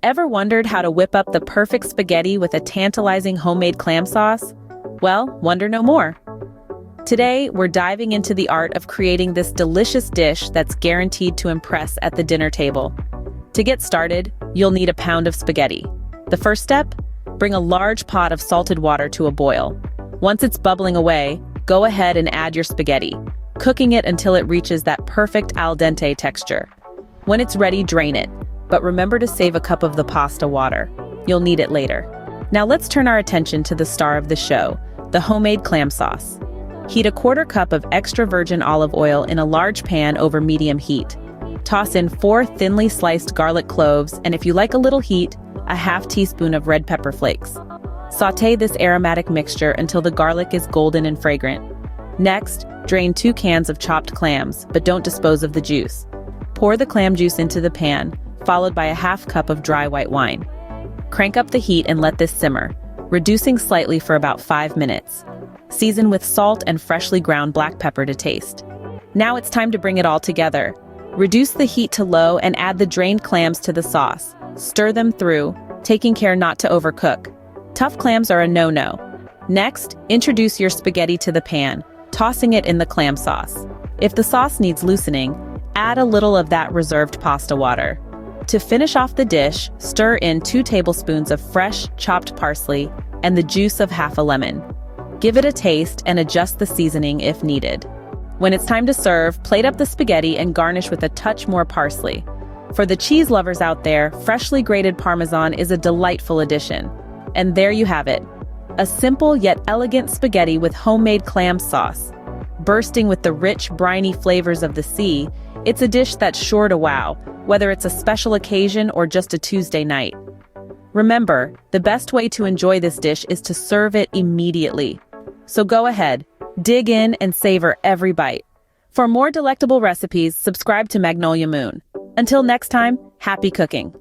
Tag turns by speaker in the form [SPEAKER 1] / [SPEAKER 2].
[SPEAKER 1] Ever wondered how to whip up the perfect spaghetti with a tantalizing homemade clam sauce? Well, wonder no more. Today, we're diving into the art of creating this delicious dish that's guaranteed to impress at the dinner table. To get started, you'll need a pound of spaghetti. The first step? Bring a large pot of salted water to a boil. Once it's bubbling away, go ahead and add your spaghetti, cooking it until it reaches that perfect al dente texture. When it's ready, drain it, but remember to save a cup of the pasta water. You'll need it later. Now let's turn our attention to the star of the show, the homemade clam sauce. Heat a quarter cup of extra virgin olive oil in a large pan over medium heat. Toss in 4 thinly sliced garlic cloves, and if you like a little heat, a half teaspoon of red pepper flakes. Sauté this aromatic mixture until the garlic is golden and fragrant. Next, drain 2 cans of chopped clams, but don't dispose of the juice. Pour the clam juice into the pan, followed by a half cup of dry white wine. Crank up the heat and let this simmer, reducing slightly for about 5 minutes. Season with salt and freshly ground black pepper to taste. Now it's time to bring it all together. Reduce the heat to low and add the drained clams to the sauce. Stir them through, taking care not to overcook. Tough clams are a no-no. Next, introduce your spaghetti to the pan, tossing it in the clam sauce. If the sauce needs loosening, add a little of that reserved pasta water. To finish off the dish, stir in 2 tablespoons of fresh, chopped parsley and the juice of half a lemon. Give it a taste and adjust the seasoning if needed. When it's time to serve, plate up the spaghetti and garnish with a touch more parsley. For the cheese lovers out there, freshly grated Parmesan is a delightful addition. And there you have it, a simple yet elegant spaghetti with homemade clam sauce. Bursting with the rich, briny flavors of the sea, it's a dish that's sure to wow, whether it's a special occasion or just a Tuesday night. Remember, the best way to enjoy this dish is to serve it immediately. So go ahead, dig in and savor every bite. For more delectable recipes, subscribe to Magnolia Moon. Until next time, happy cooking!